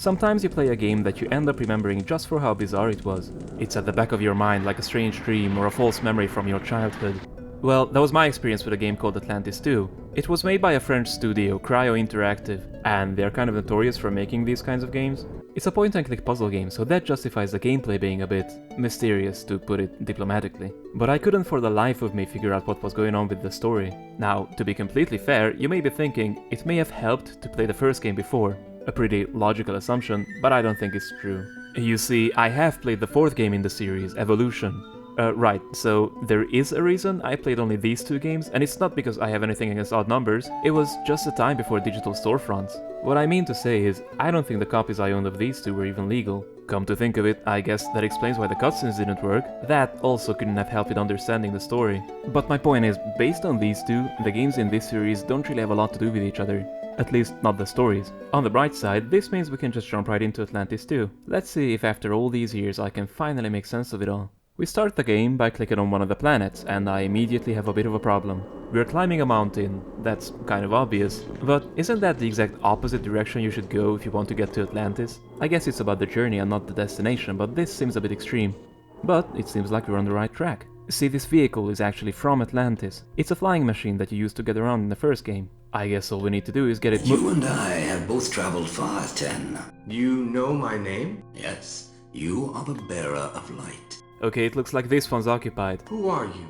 Sometimes you play a game that you end up remembering just for how bizarre it was. It's at the back of your mind like a strange dream or a false memory from your childhood. Well, that was my experience with a game called Atlantis 2. It was made by a French studio, Cryo Interactive, and they're kind of notorious for making these kinds of games. It's a point-and-click puzzle game, so that justifies the gameplay being a bit mysterious, to put it diplomatically. But I couldn't for the life of me figure out what was going on with the story. Now, to be completely fair, you may be thinking it may have helped to play the first game before. A pretty logical assumption, but I don't think it's true. You see, I have played the fourth game in the series, Evolution. Right, so there is a reason I played only these two games, and it's not because I have anything against odd numbers, it was just a time before digital storefronts. What I mean to say is, I don't think the copies I owned of these two were even legal. Come to think of it, I guess that explains why the cutscenes didn't work. That also couldn't have helped with understanding the story. But my point is, based on these two, the games in this series don't really have a lot to do with each other. At least, not the stories. On the bright side, this means we can just jump right into Atlantis 2. Let's see if after all these years I can finally make sense of it all. We start the game by clicking on one of the planets, and I immediately have a bit of a problem. We're climbing a mountain, that's kind of obvious, but isn't that the exact opposite direction you should go if you want to get to Atlantis? I guess it's about the journey and not the destination, but this seems a bit extreme. But it seems like we're on the right track. See, this vehicle is actually from Atlantis. It's a flying machine that you used to get around in the first game. I guess all we need to do is get it You and I have both traveled far, Ten. You know my name? Yes, you are the bearer of light. Okay, it looks like this one's occupied. Who are you?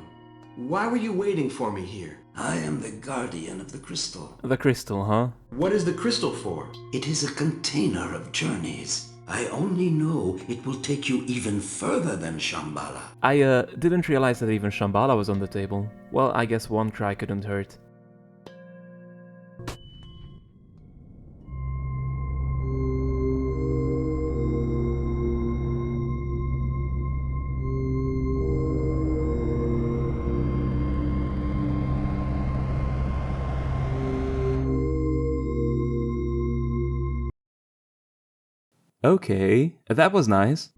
Why were you waiting for me here? I am the guardian of the crystal. The crystal, huh? What is the crystal for? It is a container of journeys. I only know it will take you even further than Shambhala. I didn't realize that even Shambhala was on the table. Well, I guess one try couldn't hurt. Okay, that was nice.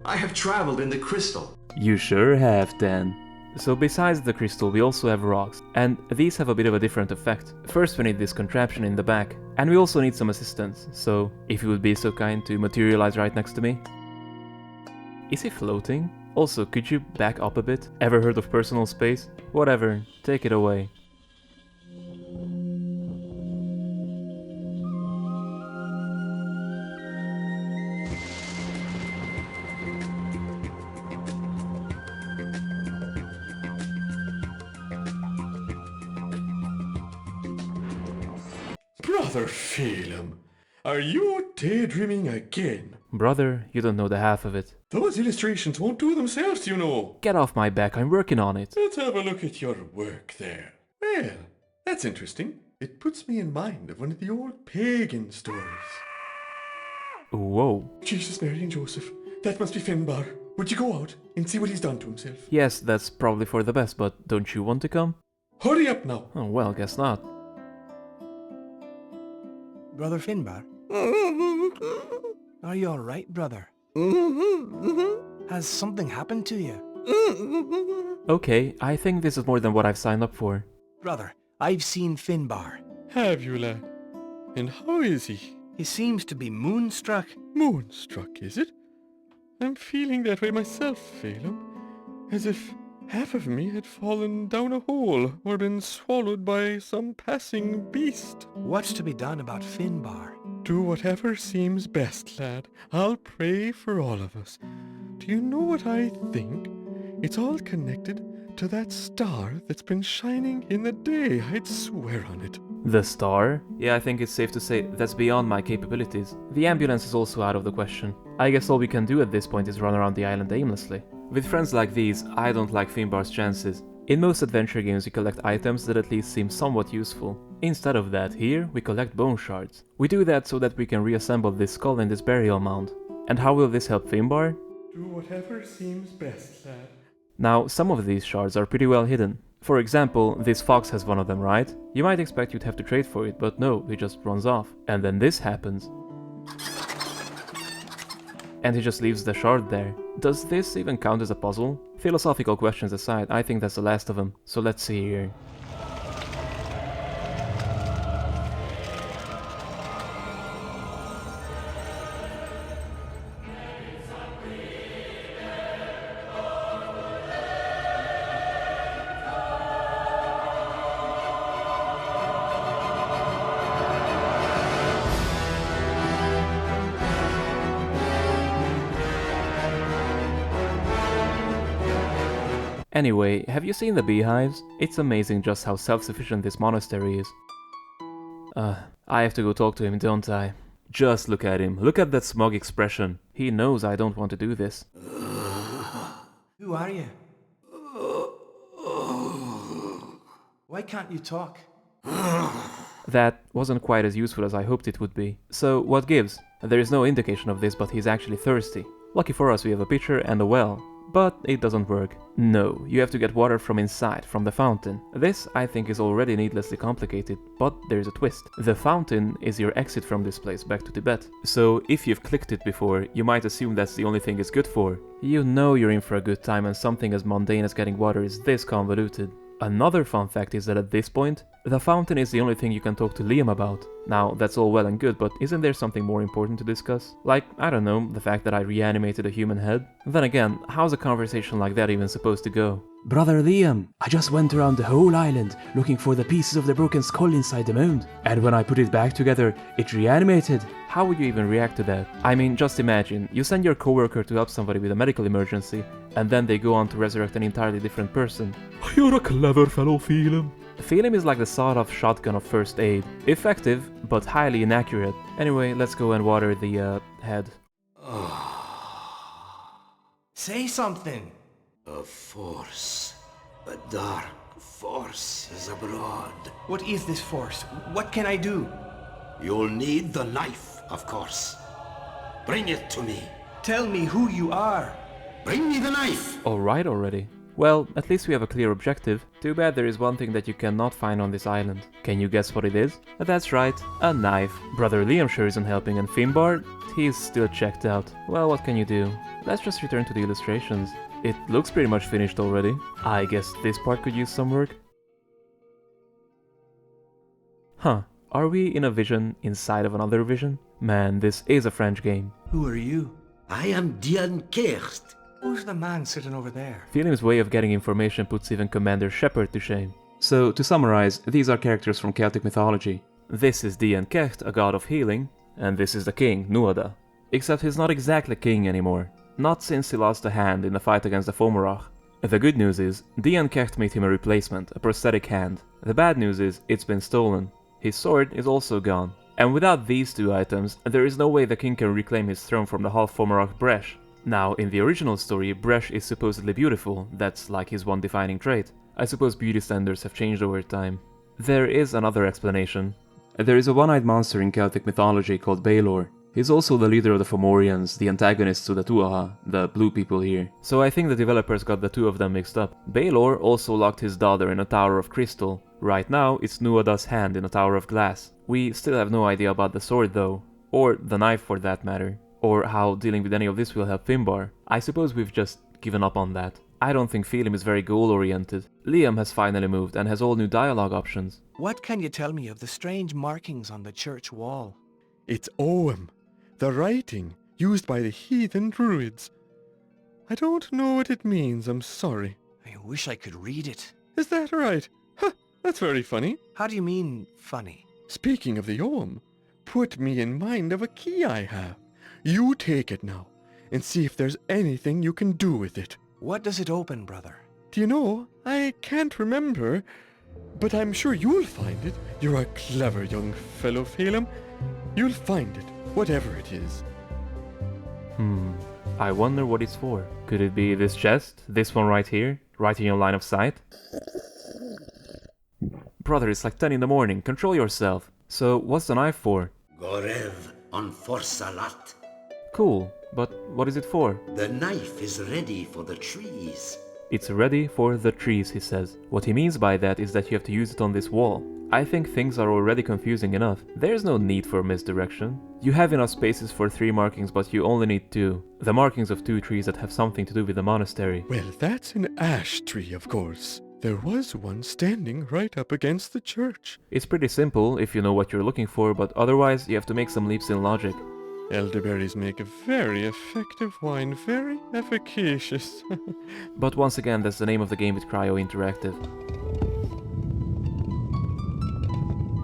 I have traveled in the crystal. You sure have, then. So besides the crystal, we also have rocks, and these have a bit of a different effect. First we need this contraption in the back, and we also need some assistance, so if you would be so kind to materialize right next to me. Is he floating? Also, could you back up a bit? Ever heard of personal space? Whatever, take it away. Brother Phelim, are you daydreaming again? Brother, you don't know the half of it. Those illustrations won't do themselves, you know. Get off my back, I'm working on it. Let's have a look at your work there. Well, that's interesting. It puts me in mind of one of the old pagan stories. Whoa. Jesus, Mary and Joseph, that must be Finbar. Would you go out and see what he's done to himself? Yes, that's probably for the best, but don't you want to come? Hurry up now. Oh, well, guess not. Brother Finbar? Are you alright, brother? Has something happened to you? Okay, I think this is more than what I've signed up for. Brother, I've seen Finbar. Have you, lad? And how is he? He seems to be moonstruck. Moonstruck, is it? I'm feeling that way myself, Phelim. As if half of me had fallen down a hole or been swallowed by some passing beast. What's to be done about Finbar? Do whatever seems best, lad. I'll pray for all of us. Do you know what I think? It's all connected to that star that's been shining in the day. I'd swear on it. The star? Yeah, I think it's safe to say that's beyond my capabilities. The ambulance is also out of the question. I guess all we can do at this point is run around the island aimlessly. With friends like these, I don't like Finbar's chances. In most adventure games we collect items that at least seem somewhat useful. Instead of that, here we collect bone shards. We do that so that we can reassemble this skull in this burial mound. And how will this help Finbar? Do whatever seems best, lad. Now, some of these shards are pretty well hidden. For example, this fox has one of them, right? You might expect you'd have to trade for it, but no, he just runs off. And then this happens. And he just leaves the shard there. Does this even count as a puzzle? Philosophical questions aside, I think that's the last of them, so let's see here. Anyway, have you seen the beehives? It's amazing just how self-sufficient this monastery is. I have to go talk to him, don't I? Just look at him. Look at that smug expression. He knows I don't want to do this. Who are you? Why can't you talk? That wasn't quite as useful as I hoped it would be. So, what gives? There is no indication of this, but he's actually thirsty. Lucky for us, we have a pitcher and a well. But it doesn't work. No, you have to get water from inside, from the fountain. This, I think, is already needlessly complicated, but there's a twist. The fountain is your exit from this place back to Tibet. So, if you've clicked it before, you might assume that's the only thing it's good for. You know you're in for a good time and something as mundane as getting water is this convoluted. Another fun fact is that at this point, the fountain is the only thing you can talk to Liam about. Now, that's all well and good, but isn't there something more important to discuss? Like, I don't know, the fact that I reanimated a human head? Then again, how's a conversation like that even supposed to go? Brother Liam, I just went around the whole island looking for the pieces of the broken skull inside the mound. And when I put it back together, it reanimated. How would you even react to that? I mean, just imagine, you send your coworker to help somebody with a medical emergency, and then they go on to resurrect an entirely different person. You're a clever fellow, Phelim. Phelim is like the sawed-off shotgun of first aid. Effective, but highly inaccurate. Anyway, let's go and water the, head. Say something. A force. A dark force is abroad. What is this force? What can I do? You'll need the knife, of course. Bring it to me. Tell me who you are. Bring me the knife! Alright already. Well, at least we have a clear objective. Too bad there is one thing that you cannot find on this island. Can you guess what it is? That's right, a knife. Brother Liam sure isn't helping, and Finbar, he's still checked out. Well, what can you do? Let's just return to the illustrations. It looks pretty much finished already. I guess this part could use some work. Huh, are we in a vision inside of another vision? Man, this is a French game. Who are you? I am Dian Kerst. Who's the man sitting over there? Phelim's way of getting information puts even Commander Shepard to shame. So, to summarize, these are characters from Celtic mythology. This is Dian Kecht, a god of healing, and this is the king, Nuada. Except he's not exactly king anymore. Not since he lost a hand in the fight against the Fomorach. The good news is, Dian Kecht made him a replacement, a prosthetic hand. The bad news is, it's been stolen. His sword is also gone. And without these two items, there is no way the king can reclaim his throne from the half Fomorach Bresh. Now, in the original story, Bresh is supposedly beautiful, that's like his one defining trait. I suppose beauty standards have changed over time. There is another explanation. There is a one-eyed monster in Celtic mythology called Baelor. He's also the leader of the Fomorians, the antagonists to the Tuatha, the blue people here. So I think the developers got the two of them mixed up. Baelor also locked his daughter in a tower of crystal. Right now, it's Nuada's hand in a tower of glass. We still have no idea about the sword though, or the knife for that matter. Or how dealing with any of this will help Finbar. I suppose we've just given up on that. I don't think Phelim is very goal-oriented. Liam has finally moved and has all new dialogue options. What can you tell me of the strange markings on the church wall? It's Ogham, the writing used by the heathen druids. I don't know what it means, I'm sorry. I wish I could read it. Is that right? Huh, that's very funny. How do you mean, funny? Speaking of the Ogham, put me in mind of a key I have. You take it now, and see if there's anything you can do with it. What does it open, brother? Do you know, I can't remember, but I'm sure you'll find it. You're a clever young fellow, Phelim. You'll find it, whatever it is. I wonder what it's for. Could it be this chest? This one right here? Right in your line of sight? Brother, it's like 10 in the morning. Control yourself. So, what's the knife for? Gorev on Forsalat. Cool, but what is it for? The knife is ready for the trees. It's ready for the trees, he says. What he means by that is that you have to use it on this wall. I think things are already confusing enough. There's no need for misdirection. You have enough spaces for 3 markings, but you only need 2. The markings of 2 trees that have something to do with the monastery. Well, that's an ash tree, of course. There was one standing right up against the church. It's pretty simple if you know what you're looking for, but otherwise you have to make some leaps in logic. Elderberries make a very effective wine, very efficacious. But once again, that's the name of the game with Cryo Interactive.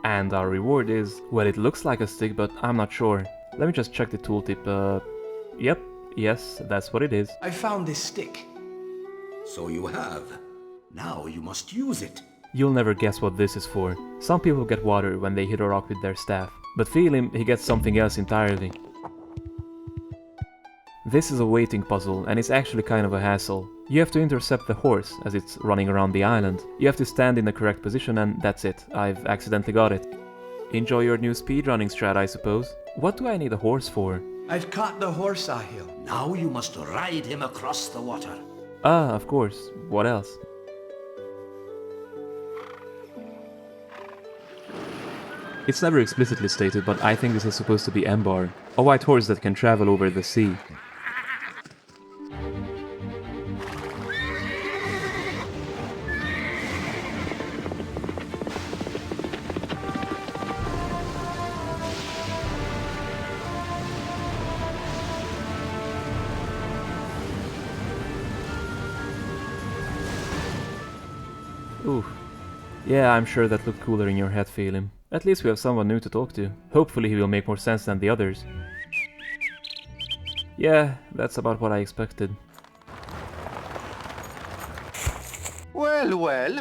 And our reward is, well, it looks like a stick, but I'm not sure. Let me just check the tooltip. Yep, yes, that's what it is. I found this stick. So you have. Now you must use it. You'll never guess what this is for. Some people get water when they hit a rock with their staff, but Phelim, he gets something else entirely. This is a waiting puzzle, and it's actually kind of a hassle. You have to intercept the horse as it's running around the island. You have to stand in the correct position, and that's it. I've accidentally got it. Enjoy your new speedrunning strat, I suppose. What do I need a horse for? I've caught the horse, Ahil. Now you must ride him across the water. Ah, of course. What else? It's never explicitly stated, but I think this is supposed to be Embar, a white horse that can travel over the sea. Ooh. Yeah, I'm sure that looked cooler in your head, Phelim. At least we have someone new to talk to. Hopefully he will make more sense than the others. Yeah, that's about what I expected. Well, well.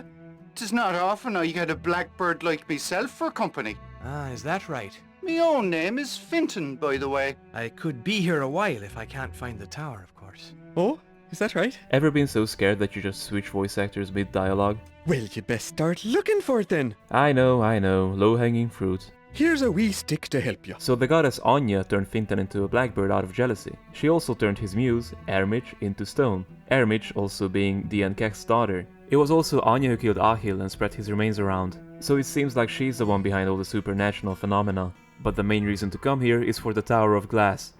'Tis not often I get a blackbird like myself for company. Ah, is that right? Me own name is Finton, by the way. I could be here a while if I can't find the tower, of course. Oh, is that right? Ever been so scared that you just switch voice actors mid-dialogue? Well, you'd best start looking for it then. I know, low-hanging fruit. Here's a wee stick to help you. So the goddess Anya turned Fintan into a blackbird out of jealousy. She also turned his muse, Ermich, into stone. Ermich also being Diankek's daughter. It was also Anya who killed Ahil and spread his remains around. So it seems like she's the one behind all the supernatural phenomena. But the main reason to come here is for the Tower of Glass.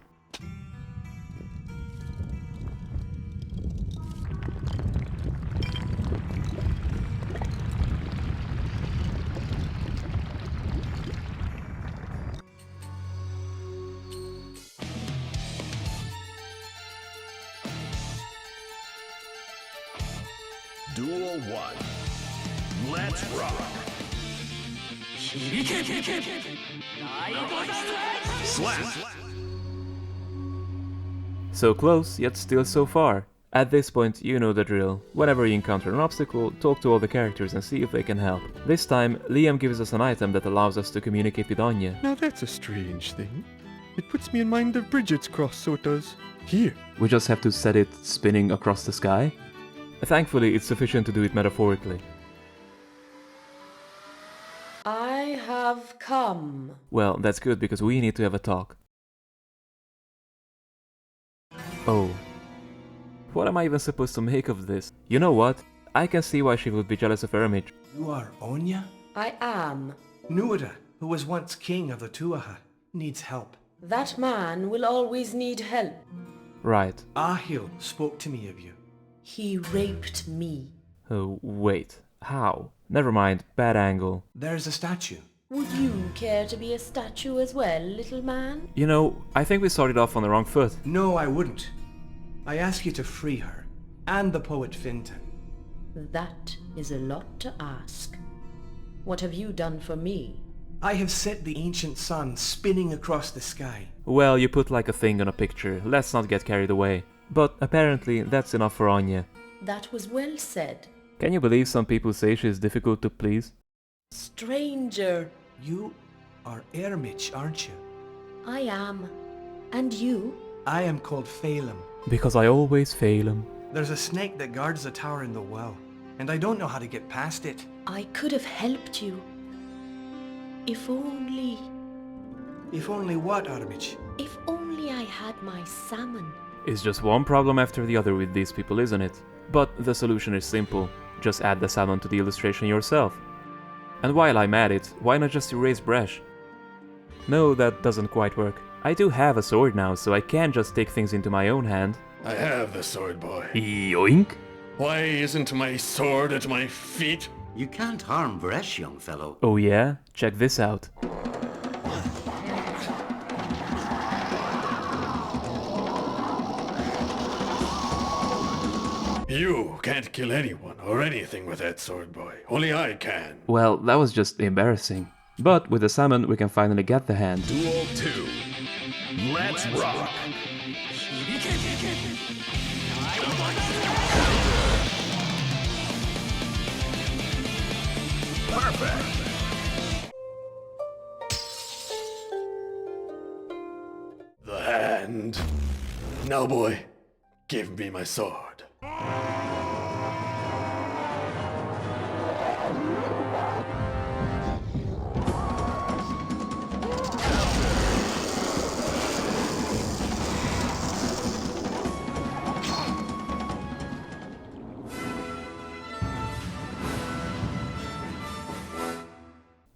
Duel 1. Let's rock! Slap! So close, yet still so far. At this point, you know the drill. Whenever you encounter an obstacle, talk to all the characters and see if they can help. This time, Liam gives us an item that allows us to communicate with Anya. Now that's a strange thing. It puts me in mind of Bridget's cross, so it does. Here. We just have to set it spinning across the sky? Thankfully, it's sufficient to do it metaphorically. I have come. Well, that's good because we need to have a talk. Oh. What am I even supposed to make of this? You know what? I can see why she would be jealous of Ermich. You are Onya? I am. Nuada, who was once king of the Tuatha, needs help. That man will always need help. Right. Ahil spoke to me of you. He raped me. Oh, wait. How? Never mind, bad angle. There's a statue. Would you care to be a statue as well, little man? You know, I think we started off on the wrong foot. No, I wouldn't. I ask you to free her, and the poet Fintan. That is a lot to ask. What have you done for me? I have set the ancient sun spinning across the sky. Well, you put like a thing on a picture, let's not get carried away. But apparently that's enough for Anya. That was well said. Can you believe some people say she's difficult to please? Stranger. You are Ermich, aren't you? I am. And you? I am called Phelim. Because I always fail him. There's a snake that guards the tower in the well, and I don't know how to get past it. I could have helped you. If only... If only what, Ermich? If only I had my salmon. It's just one problem after the other with these people, isn't it? But the solution is simple. Just add the salmon to the illustration yourself. And while I'm at it, why not just erase brush? No, that doesn't quite work. I do have a sword now, so I can just take things into my own hand. I have the sword, boy. Yoink! Why isn't my sword at my feet? You can't harm Bresh, young fellow. Oh yeah? Check this out. You can't kill anyone or anything with that sword, boy. Only I can. Well, that was just embarrassing. But with the salmon, we can finally get the hand. Duel 2. Let's rock! Now, boy, give me my sword.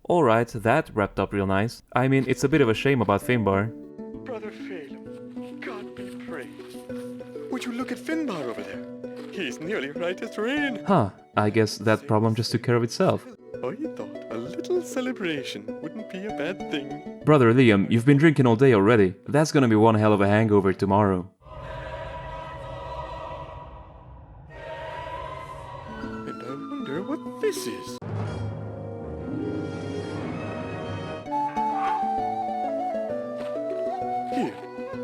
Alright, that wrapped up real nice. I mean, it's a bit of a shame about Finbar. Brother Phelim, God be praised. Would you look at Finbar over there? He's nearly right as rain. Huh, I guess that problem just took care of itself. I thought a little celebration wouldn't be a bad thing. Brother Liam, you've been drinking all day already. That's gonna be one hell of a hangover tomorrow. And I wonder what this is. Here,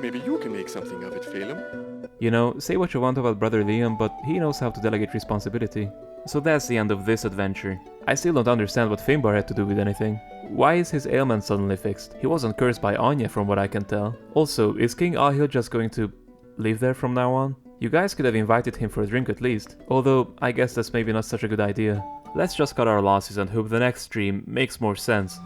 maybe you can make something of it, Phelim. You know, say what you want about Brother Liam, but he knows how to delegate responsibility. So that's the end of this adventure. I still don't understand what Finbar had to do with anything. Why is his ailment suddenly fixed? He wasn't cursed by Anya from what I can tell. Also, is King Ahil just going to live there from now on? You guys could have invited him for a drink at least, although I guess that's maybe not such a good idea. Let's just cut our losses and hope the next stream makes more sense.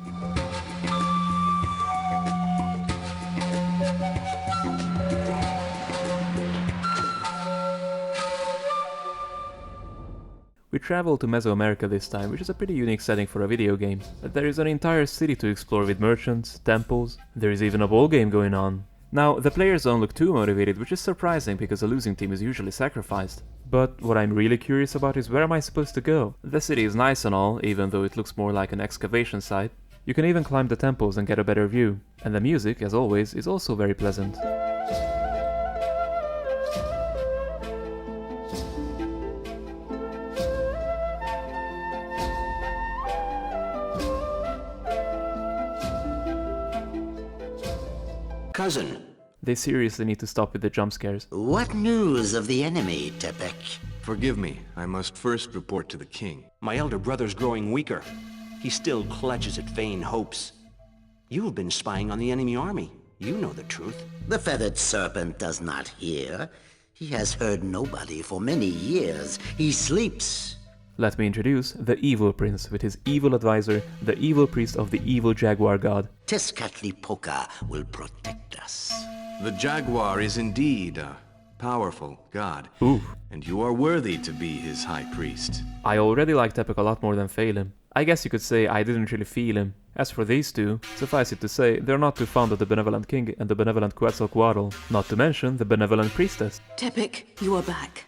We travel to Mesoamerica this time, which is a pretty unique setting for a video game. There is an entire city to explore with merchants, temples, there is even a ball game going on. Now, the players don't look too motivated, which is surprising because the losing team is usually sacrificed. But what I'm really curious about is where am I supposed to go? The city is nice and all, even though it looks more like an excavation site. You can even climb the temples and get a better view. And the music, as always, is also very pleasant. Cousin, They seriously need to stop with the jump scares. what news of the enemy, Tepek? Forgive me, I must first report to the king. My elder brother's growing weaker. He still clutches at vain hopes. You've been spying on the enemy army. You know the truth. The feathered serpent does not hear. He has heard nobody for many years. He sleeps. Let me introduce the Evil Prince with his evil advisor, the evil priest of the evil jaguar god. Tezcatlipoca will protect us. The jaguar is indeed a powerful god. Ooh. And you are worthy to be his high priest. I already like Tepek a lot more than Phelim. I guess you could say I didn't really feel him. As for these two, suffice it to say, they're not too fond of the benevolent king and the benevolent Quetzalcoatl, not to mention the benevolent priestess. Tepek, you are back.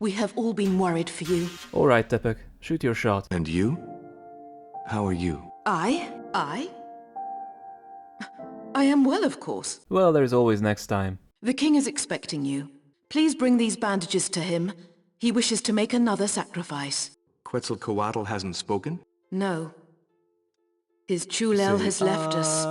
We have all been worried for you. Alright, Tepek, shoot your shot. And you? How are you? I am well, of course. Well, there's always next time. The king is expecting you. Please bring these bandages to him. He wishes to make another sacrifice. Quetzalcoatl hasn't spoken? No. His Chulel has left us.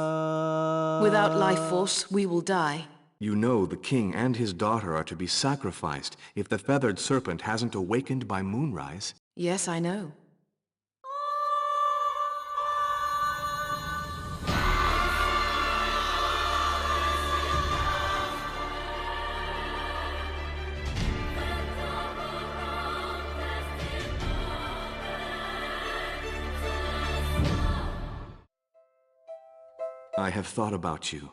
Without life force, we will die. You know the king and his daughter are to be sacrificed if the feathered serpent hasn't awakened by moonrise. Yes, I know. I have thought about you.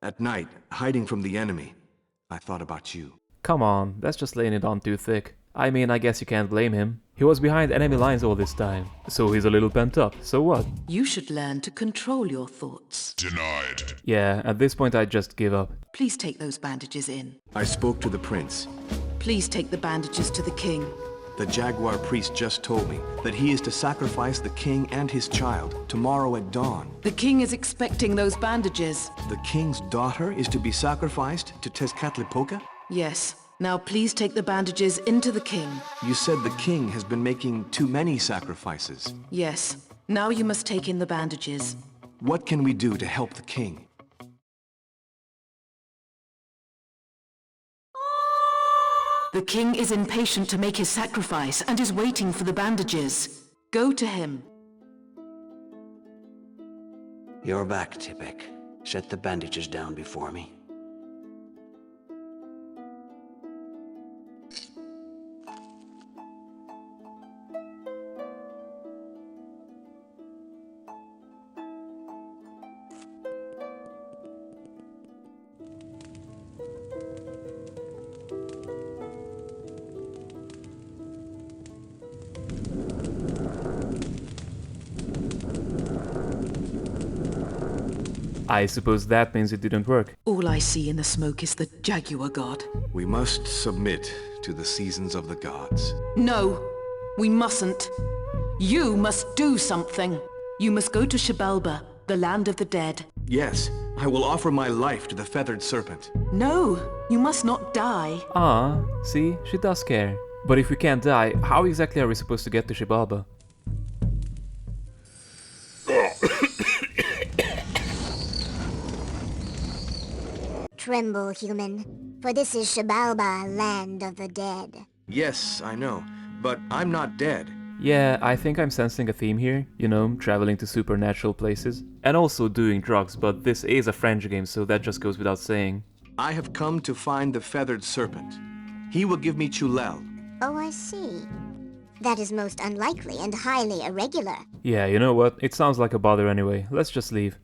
At night, hiding from the enemy, I thought about you. Come on, that's just laying it on too thick. I mean, I guess you can't blame him. He was behind enemy lines all this time, so he's a little pent up, so what? You should learn to control your thoughts. Denied. Yeah, at this point I'd just give up. Please take those bandages in. I spoke to the prince. Please take the bandages to the king. The jaguar priest just told me that he is to sacrifice the king and his child tomorrow at dawn. The king is expecting those bandages. The king's daughter is to be sacrificed to Tezcatlipoca? Yes. Now please take the bandages into the king. You said the king has been making too many sacrifices. Yes. Now you must take in the bandages. What can we do to help the king? The king is impatient to make his sacrifice and is waiting for the bandages. Go to him. You're back, Tepek. Set the bandages down before me. I suppose that means it didn't work. All I see in the smoke is the Jaguar god. We must submit to the seasons of the gods. No, we mustn't. You must do something. You must go to Xibalba, the land of the dead. Yes, I will offer my life to the feathered serpent. No, you must not die. Ah, see, she does care. But if we can't die, how exactly are we supposed to get to Xibalba? Tremble, human, for this is Xibalba, land of the dead. Yes, I know, but I'm not dead. Yeah, I think I'm sensing a theme here, you know, traveling to supernatural places. And also doing drugs, but this is a French game, so that just goes without saying. I have come to find the feathered serpent. He will give me Chulel. Oh, I see. That is most unlikely and highly irregular. Yeah, you know what, it sounds like a bother anyway, let's just leave.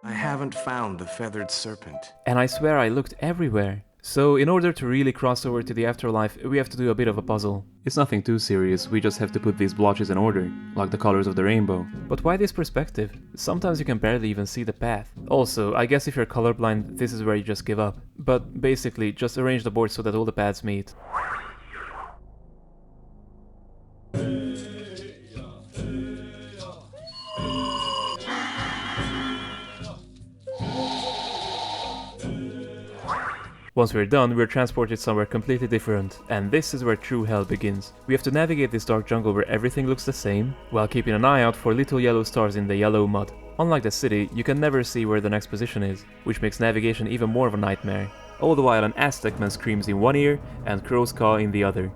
I haven't found the feathered serpent. And I swear I looked everywhere. So in order to really cross over to the afterlife, we have to do a bit of a puzzle. It's nothing too serious, we just have to put these blotches in order, like the colors of the rainbow. But why this perspective? Sometimes you can barely even see the path. Also, I guess if you're colorblind, this is where you just give up. But basically, just arrange the board so that all the paths meet. Once we're done, we're transported somewhere completely different, and this is where true hell begins. We have to navigate this dark jungle where everything looks the same, while keeping an eye out for little yellow stars in the yellow mud. Unlike the city, you can never see where the next position is, which makes navigation even more of a nightmare. All the while an Aztec man screams in one ear and crows caw in the other.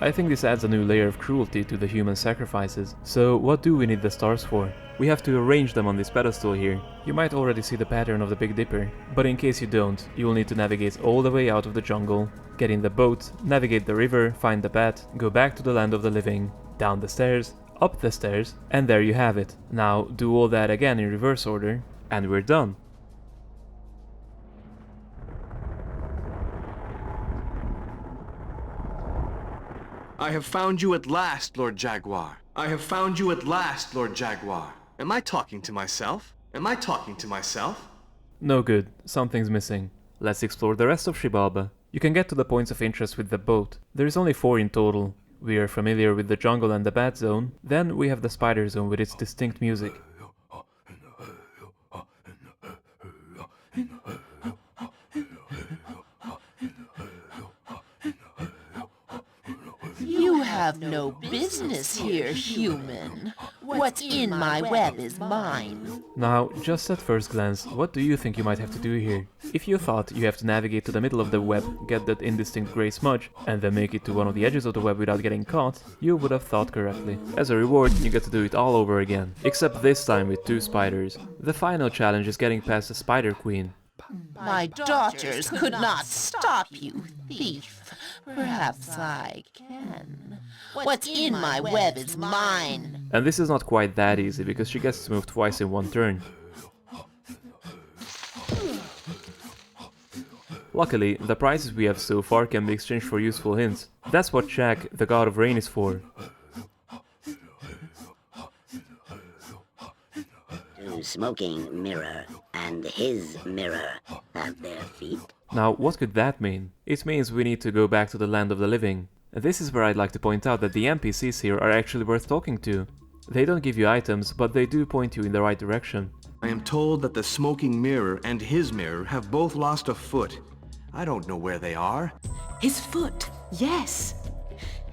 I think this adds a new layer of cruelty to the human sacrifices. So what do we need the stars for? We have to arrange them on this pedestal here. You might already see the pattern of the Big Dipper, but in case you don't, you will need to navigate all the way out of the jungle, get in the boat, navigate the river, find the bat, go back to the land of the living, down the stairs, up the stairs, and there you have it. Now do all that again in reverse order, and we're done. I have found you at last, Lord Jaguar. I have found you at last, Lord Jaguar. Am I talking to myself? Am I talking to myself? No good, something's missing. Let's explore the rest of Xibalba. You can get to the points of interest with the boat. There is only 4 in total. We are familiar with the jungle and the bat zone. Then we have the spider zone with its distinct music. You have no business here, human. What's in my web is mine. Now, just at first glance, what do you think you might have to do here? If you thought you have to navigate to the middle of the web, get that indistinct grey smudge, and then make it to one of the edges of the web without getting caught, you would have thought correctly. As a reward, you get to do it all over again, except this time with 2 spiders. The final challenge is getting past the Spider Queen. My daughters could not stop you, thief. Perhaps I can. What's in my web is mine. And this is not quite that easy, because she gets to move twice in one turn. Luckily, the prizes we have so far can be exchanged for useful hints. That's what Shaq, the god of rain, is for. To Smoking Mirror and his mirror have their feet. Now, what could that mean? It means we need to go back to the land of the living. This is where I'd like to point out that the NPCs here are actually worth talking to. They don't give you items, but they do point you in the right direction. I am told that the smoking mirror and his mirror have both lost a foot. I don't know where they are. His foot, yes.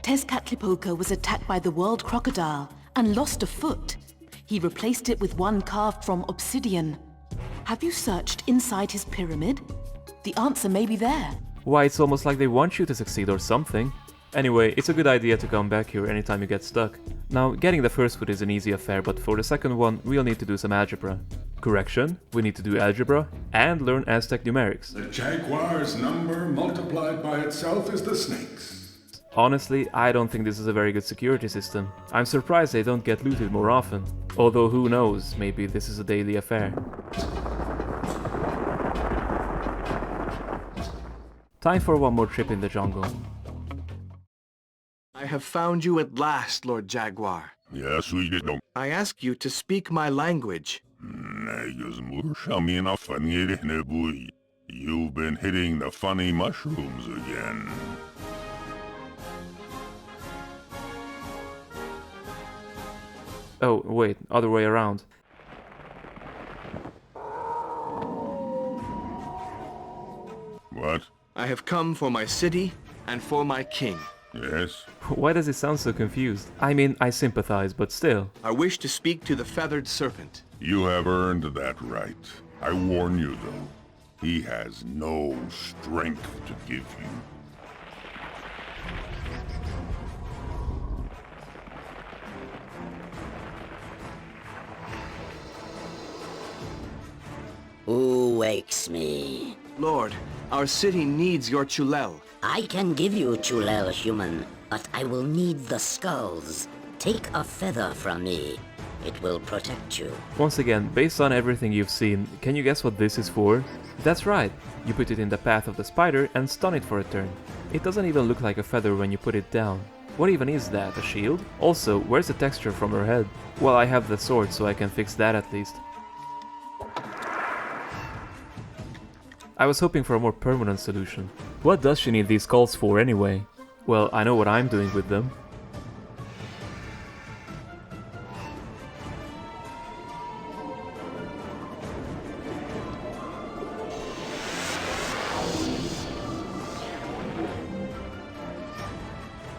Tezcatlipoca was attacked by the world crocodile and lost a foot. He replaced it with one carved from obsidian. Have you searched inside his pyramid? The answer may be there. Why, it's almost like they want you to succeed or something. Anyway, it's a good idea to come back here anytime you get stuck. Now, getting the first foot is an easy affair, but for the second one, we'll need to do some algebra. Correction, we need to do algebra and learn Aztec numerics. The jaguar's number multiplied by itself is the snake's. Honestly, I don't think this is a very good security system. I'm surprised they don't get looted more often. Although who knows, maybe this is a daily affair. Time for one more trip in the jungle. I have found you at last, Lord Jaguar. Yes, we did. I ask you to speak my language. You've been hitting the funny mushrooms again. Oh, wait, other way around. What? I have come for my city and for my king. Yes? Why does he sound so confused? I mean, I sympathize, but still. I wish to speak to the feathered serpent. You have earned that right. I warn you, though. He has no strength to give you. Who wakes me? Lord, our city needs your chulel. I can give you chulel, human, but I will need the skulls. Take a feather from me. It will protect you. Once again, based on everything you've seen, can you guess what this is for? That's right, you put it in the path of the spider and stun it for a turn. It doesn't even look like a feather when you put it down. What even is that, a shield? Also, where's the texture from her head? Well, I have the sword, so I can fix that at least. I was hoping for a more permanent solution. What does she need these skulls for anyway? Well, I know what I'm doing with them.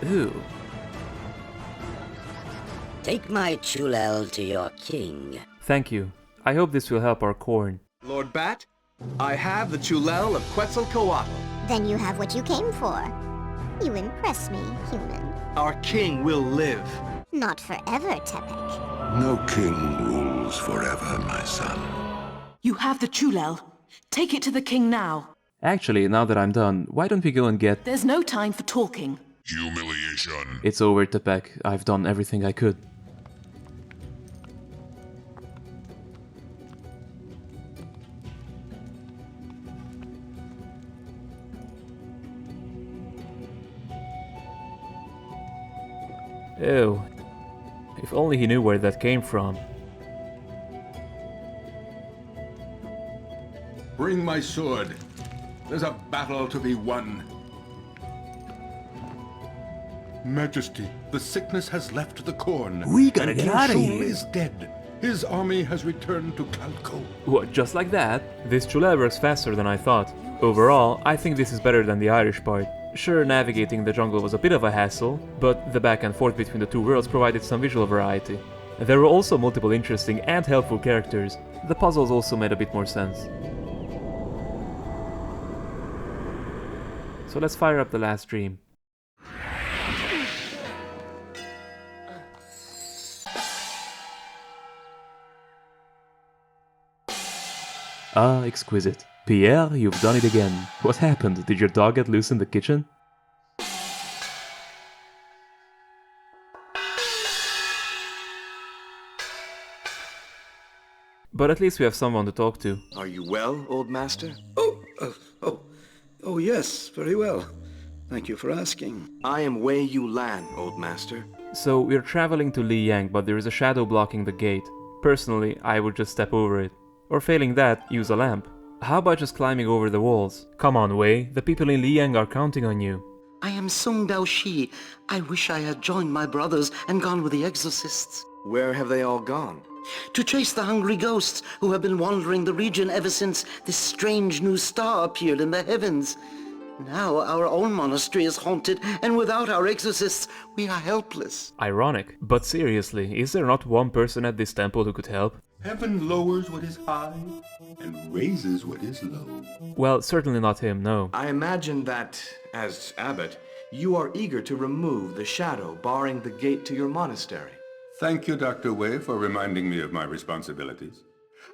Ooh. Take my chulel to your king. Thank you. I hope this will help our corn. Lord Bat, I have the chulel of Quetzalcoatl. Then you have what you came for. You impress me, human. Our king will live. Not forever, Tepek. No king rules forever, my son. You have the chulel. Take it to the king now. Actually, now that I'm done, why don't we go and get... There's no time for talking. Humiliation. It's over, Tepek. I've done everything I could. Ew. If only he knew where that came from. Bring my sword. There's a battle to be won. Majesty, the sickness has left the corn. We gotta and get King out of Shul here. is dead. His army has returned to Calco. What, just like that? This chulel works faster than I thought. Overall, I think this is better than the Irish part. Sure, navigating the jungle was a bit of a hassle, but the back and forth between the two worlds provided some visual variety. There were also multiple interesting and helpful characters. The puzzles also made a bit more sense. So let's fire up the last dream. Ah, exquisite. Pierre, you've done it again. What happened? Did your dog get loose in the kitchen? But at least we have someone to talk to. Are you well, old master? Oh, yes, very well. Thank you for asking. I am Wei Yulan, old master. So we're traveling to Liyang, but there is a shadow blocking the gate. Personally, I would just step over it. Or failing that, use a lamp. How about just climbing over the walls? Come on, Wei, the people in Liyang are counting on you. I am Song Dao Shi. I wish I had joined my brothers and gone with the exorcists. Where have they all gone? To chase the hungry ghosts who have been wandering the region ever since this strange new star appeared in the heavens. Now our own monastery is haunted, and without our exorcists, we are helpless. Ironic. But seriously, is there not one person at this temple who could help? Heaven lowers what is high and raises what is low. Well, certainly not him, no. I imagine that, as abbot, you are eager to remove the shadow barring the gate to your monastery. Thank you, Dr. Wei, for reminding me of my responsibilities.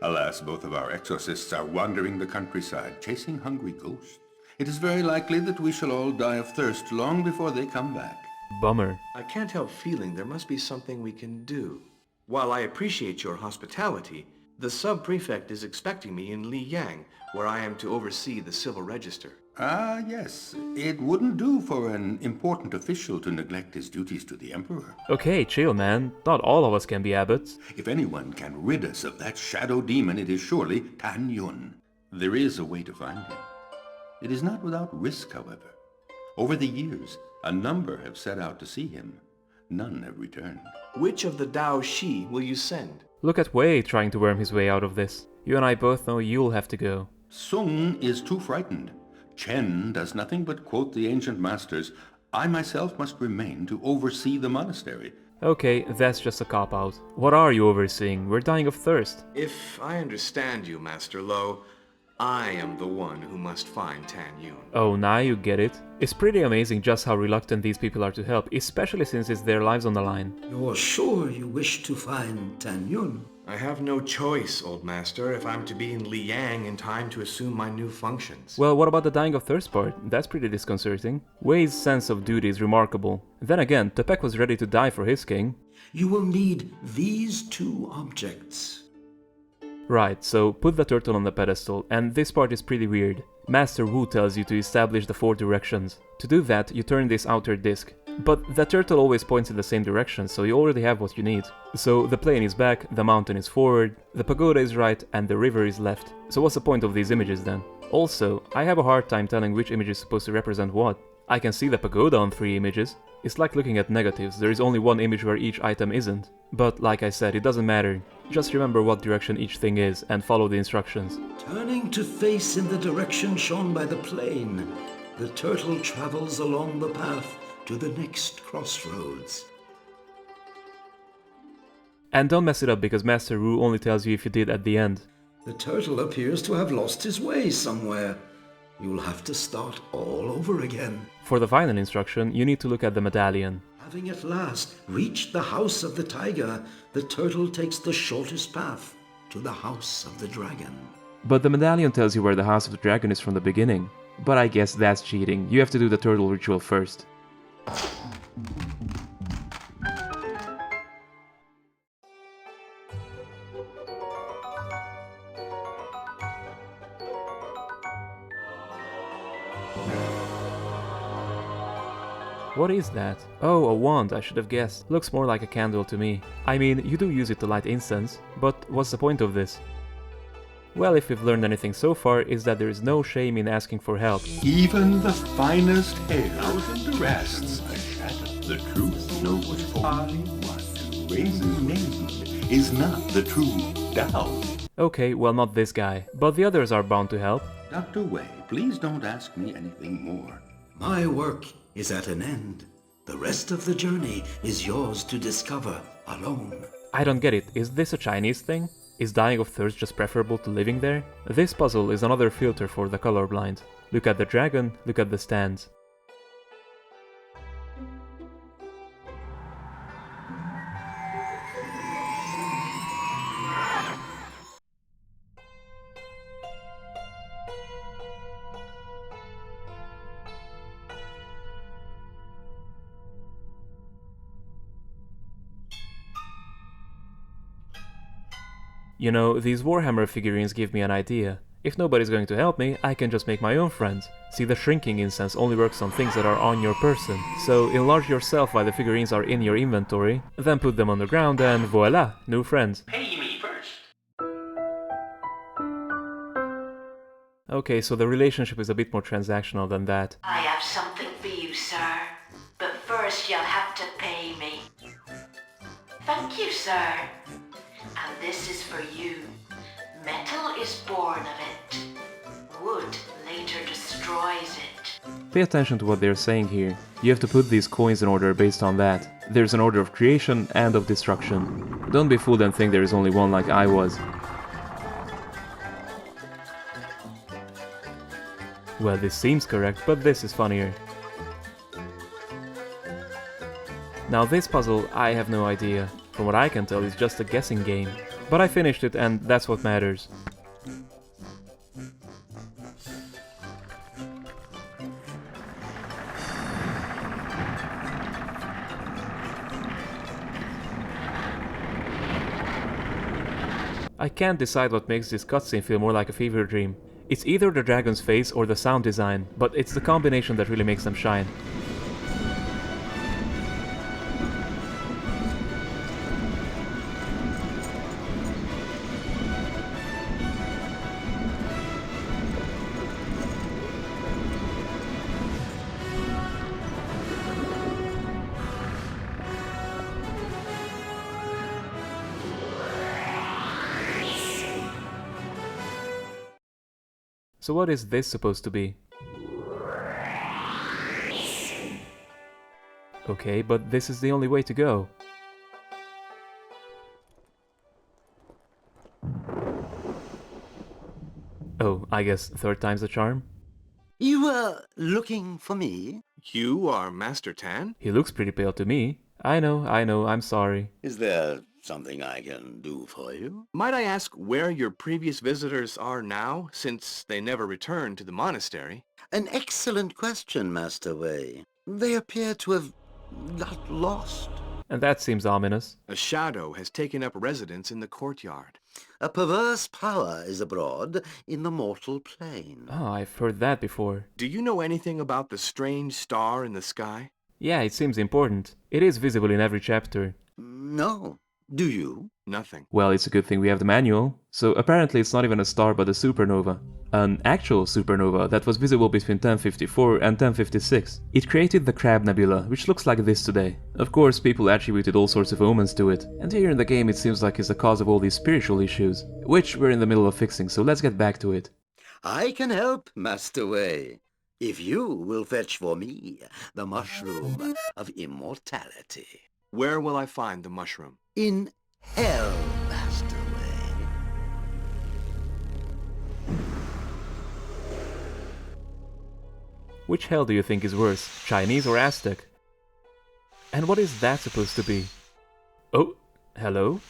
Alas, both of our exorcists are wandering the countryside, chasing hungry ghosts. It is very likely that we shall all die of thirst long before they come back. Bummer. I can't help feeling there must be something we can do. While I appreciate your hospitality, the sub-prefect is expecting me in Liyang, where I am to oversee the civil register. Ah, yes. It wouldn't do for an important official to neglect his duties to the Emperor. Okay, chill, man. Not all of us can be abbots. If anyone can rid us of that shadow demon, it is surely Tan Yun. There is a way to find him. It is not without risk, however. Over the years, a number have set out to see him. None have returned. Which of the Dao Shi will you send? Look at Wei trying to worm his way out of this. You and I both know you'll have to go. Sung is too frightened. Chen does nothing but quote the ancient masters. I myself must remain to oversee the monastery. Okay, that's just a cop-out. What are you overseeing? We're dying of thirst. If I understand you, Master Lo, I am the one who must find Tan Yun. Oh, now you get it. It's pretty amazing just how reluctant these people are to help, especially since it's their lives on the line. You're sure you wish to find Tan Yun? I have no choice, old master, if I'm to be in Liyang in time to assume my new functions. Well, what about the dying of thirst part? That's pretty disconcerting. Wei's sense of duty is remarkable. Then again, Tepek was ready to die for his king. You will need these two objects. Right, so put the turtle on the pedestal, and this part is pretty weird. Master Wu tells you to establish the 4 directions. To do that, you turn this outer disc. But the turtle always points in the same direction, so you already have what you need. So the plane is back, the mountain is forward, the pagoda is right, and the river is left. So what's the point of these images then? Also, I have a hard time telling which image is supposed to represent what. I can see the pagoda on 3 images. It's like looking at negatives, there is only one image where each item isn't. But like I said, it doesn't matter. Just remember what direction each thing is and follow the instructions. Turning to face in the direction shown by the plane, the turtle travels along the path to the next crossroads. And don't mess it up because Master Wu only tells you if you did at the end. The turtle appears to have lost his way somewhere. You'll have to start all over again. For the final instruction, you need to look at the medallion. Having at last reached the house of the tiger, the turtle takes the shortest path to the house of the dragon. But the medallion tells you where the house of the dragon is from the beginning. But I guess that's cheating. You have to do the turtle ritual first. What is that? Oh, a wand, I should have guessed. Looks more like a candle to me. I mean, you do use it to light incense, but what's the point of this? Well, if we've learned anything so far, is that there is no shame in asking for help. Even the finest hair rests a shadow. The truth knows I want to raise his name is not the true Tao. Okay, well not this guy, but the others are bound to help. Dr. Wei, please don't ask me anything more. My work is at an end. The rest of the journey is yours to discover alone. I don't get it, is this a Chinese thing? Is dying of thirst just preferable to living there? This puzzle is another filter for the colorblind. Look at the dragon, look at the stands. You know, these Warhammer figurines give me an idea. If nobody's going to help me, I can just make my own friends. See, the shrinking incense only works on things that are on your person. So enlarge yourself while the figurines are in your inventory, then put them on the ground and voila, new friends. Pay me first. Okay, so the relationship is a bit more transactional than that. I have something for you, sir. But first you'll have to pay me. Thank you, sir. And this is for you. Metal is born of it. Wood later destroys it. Pay attention to what they're saying here. You have to put these coins in order based on that. There's an order of creation and of destruction. Don't be fooled and think there is only one like I was. Well, this seems correct, but this is funnier. Now this puzzle, I have no idea. From what I can tell, it's just a guessing game. But I finished it, and that's what matters. I can't decide what makes this cutscene feel more like a fever dream. It's either the dragon's face or the sound design, but it's the combination that really makes them shine. So what is this supposed to be? Okay, but this is the only way to go. Oh, I guess third time's the charm? You were looking for me? You are Master Tan? He looks pretty pale to me. I know, I'm sorry. Is there something I can do for you? Might I ask where your previous visitors are now, since they never returned to the monastery? An excellent question, Master Wei. They appear to have got lost. And that seems ominous. A shadow has taken up residence in the courtyard. A perverse power is abroad in the mortal plane. Oh, I've heard that before. Do you know anything about the strange star in the sky? Yeah, it seems important. It is visible in every chapter. No. Do you? Nothing. Well, it's a good thing we have the manual. So apparently it's not even a star but a supernova. An actual supernova that was visible between 1054 and 1056. It created the Crab Nebula, which looks like this today. Of course, people attributed all sorts of omens to it, and here in the game it seems like it's the cause of all these spiritual issues, which we're in the middle of fixing, so let's get back to it. I can help, Master Wei, if you will fetch for me the mushroom of immortality. Where will I find the mushroom? In hell, Master Wei. Which hell do you think is worse, Chinese or Aztec? And what is that supposed to be? Oh, hello?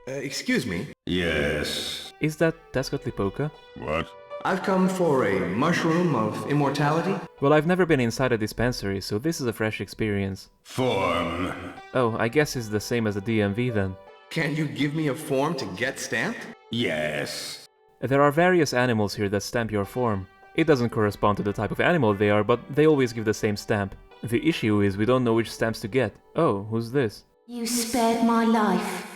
Excuse me? Yes. Is that Tezcatlipoca? What? I've come for a mushroom of immortality. Well, I've never been inside a dispensary, so this is a fresh experience. Form. Oh, I guess it's the same as the DMV then. Can you give me a form to get stamped? Yes. There are various animals here that stamp your form. It doesn't correspond to the type of animal they are, but they always give the same stamp. The issue is we don't know which stamps to get. Oh, who's this? You spared my life.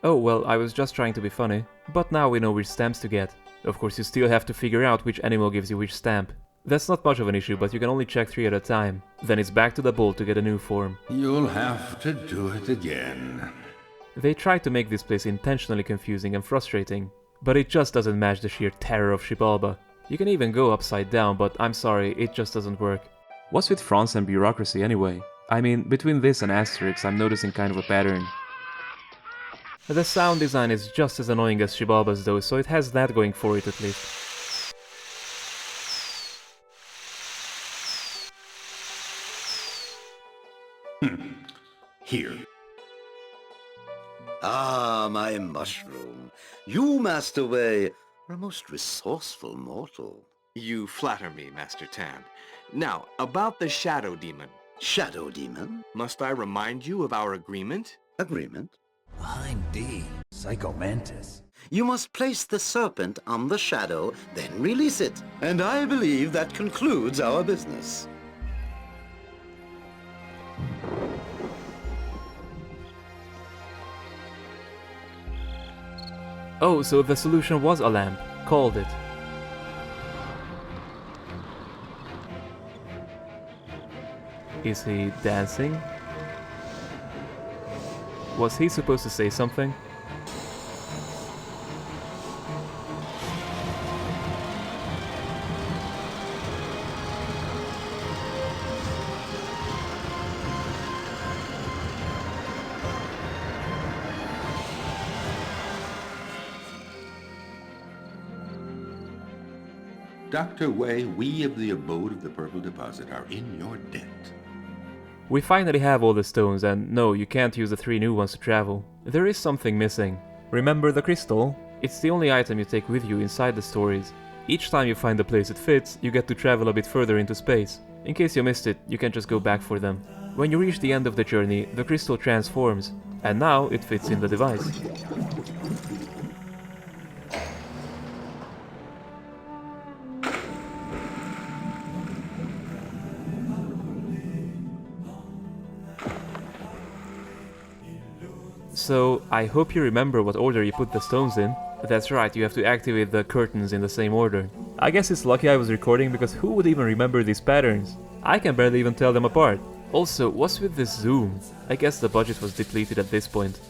Oh, well, I was just trying to be funny. But now we know which stamps to get. Of course, you still have to figure out which animal gives you which stamp. That's not much of an issue, but you can only check 3 at a time. Then it's back to the bowl to get a new form. You'll have to do it again. They tried to make this place intentionally confusing and frustrating, but it just doesn't match the sheer terror of Xibalba. You can even go upside down, but I'm sorry, it just doesn't work. What's with France and bureaucracy anyway? I mean, between this and Asterix, I'm noticing kind of a pattern. The sound design is just as annoying as Xibalba's though, so it has that going for it at least. Here. Ah, my mushroom. You, Master Wei, are a most resourceful mortal. You flatter me, Master Tan. Now, about the Shadow Demon. Shadow Demon? Must I remind you of our agreement? Agreement? Behind D, Psycho Mantis. You must place the serpent on the shadow, then release it. And I believe that concludes our business. Oh, so the solution was a lamp. Called it. Is he dancing? Was he supposed to say something? Dr. Wei, we of the abode of the Purple Deposit are in your debt. We finally have all the stones, and no, you can't use the 3 new ones to travel. There is something missing. Remember the crystal? It's the only item you take with you inside the stories. Each time you find the place it fits, you get to travel a bit further into space. In case you missed it, you can just go back for them. When you reach the end of the journey, the crystal transforms. And now it fits in the device. So, I hope you remember what order you put the stones in. That's right, you have to activate the curtains in the same order. I guess it's lucky I was recording, because who would even remember these patterns? I can barely even tell them apart. Also, what's with this zoom? I guess the budget was depleted at this point.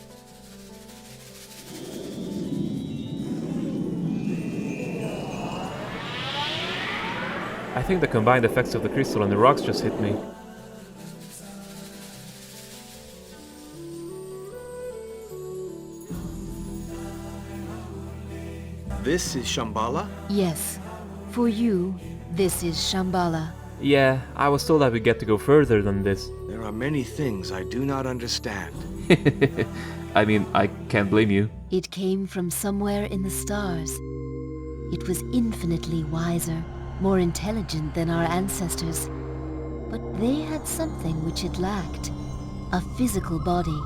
I think the combined effects of the crystal and the rocks just hit me. This is Shambhala? Yes. For you, this is Shambhala. Yeah, I was told I would get to go further than this. There are many things I do not understand. I mean, I can't blame you. It came from somewhere in the stars. It was infinitely wiser, more intelligent than our ancestors. But they had something which it lacked. A physical body,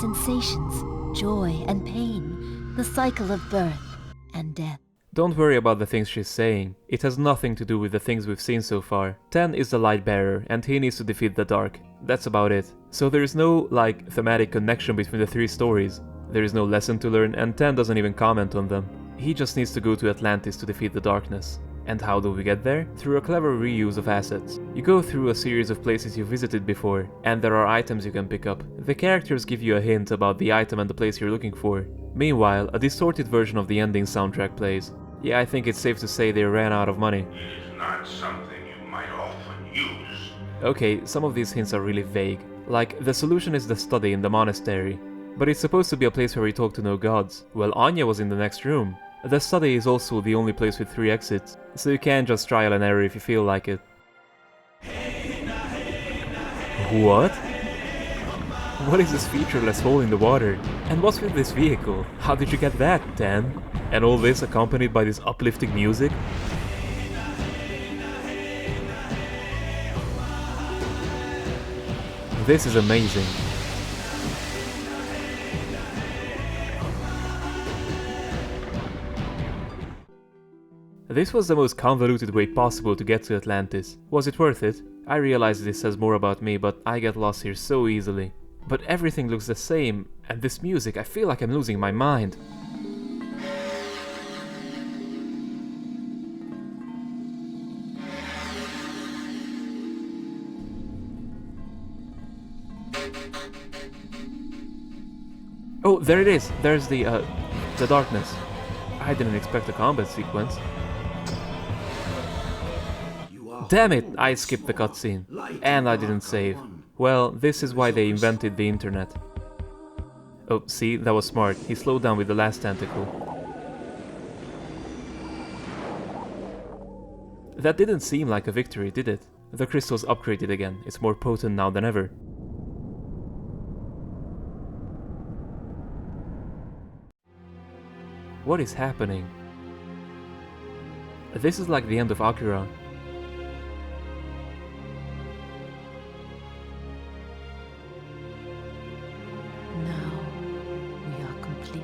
sensations, joy and pain, the cycle of birth and death. Don't worry about the things she's saying. It has nothing to do with the things we've seen so far. Ten is the light bearer, and he needs to defeat the dark. That's about it. So there is no, like, thematic connection between the three stories. There is no lesson to learn, and Ten doesn't even comment on them. He just needs to go to Atlantis to defeat the darkness. And how do we get there? Through a clever reuse of assets. You go through a series of places you visited before, and there are items you can pick up. The characters give you a hint about the item and the place you're looking for. Meanwhile, a distorted version of the ending soundtrack plays. Yeah, I think it's safe to say they ran out of money. It is not something you might often use. Okay, some of these hints are really vague. Like, the solution is the study in the monastery. But it's supposed to be a place where we talk to no gods. Well, Anya was in the next room. The study is also the only place with 3 exits, so you can just trial and error if you feel like it. What? What is this featureless hole in the water? And what's with this vehicle? How did you get that, Dan? And all this accompanied by this uplifting music? This is amazing. This was the most convoluted way possible to get to Atlantis. Was it worth it? I realize this says more about me, but I get lost here so easily. But everything looks the same, and this music, I feel like I'm losing my mind. Oh, there it is! There's the darkness. I didn't expect a combat sequence. Damn it! I skipped the cutscene. And I didn't save. Well, this is why they invented the internet. Oh, see? That was smart. He slowed down with the last tentacle. That didn't seem like a victory, did it? The crystal's upgraded again. It's more potent now than ever. What is happening? This is like the end of Akira. Now we are complete.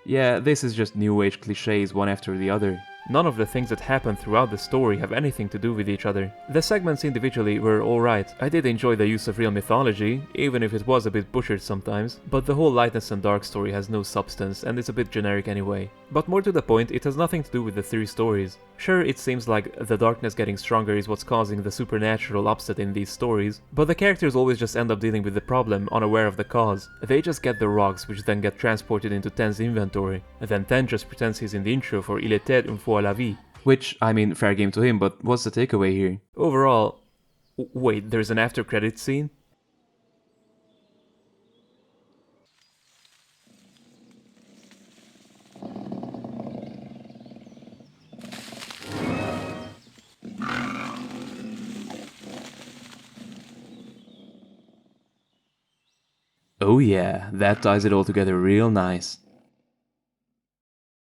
Yeah, this is just new age cliches one after the other. None of the things that happen throughout the story have anything to do with each other. The segments individually were alright. I did enjoy the use of real mythology, even if it was a bit butchered sometimes, but the whole lightness and dark story has no substance and it's a bit generic anyway. But more to the point, it has nothing to do with the 3 stories. Sure, it seems like the darkness getting stronger is what's causing the supernatural upset in these stories, but the characters always just end up dealing with the problem unaware of the cause. They just get the rocks, which then get transported into Ten's inventory, and then Ten just pretends he's in the intro for Il était une fois la vie. Which, I mean, fair game to him, but what's the takeaway here? Overall... Wait, there's an after credits scene? Oh yeah, that ties it all together real nice.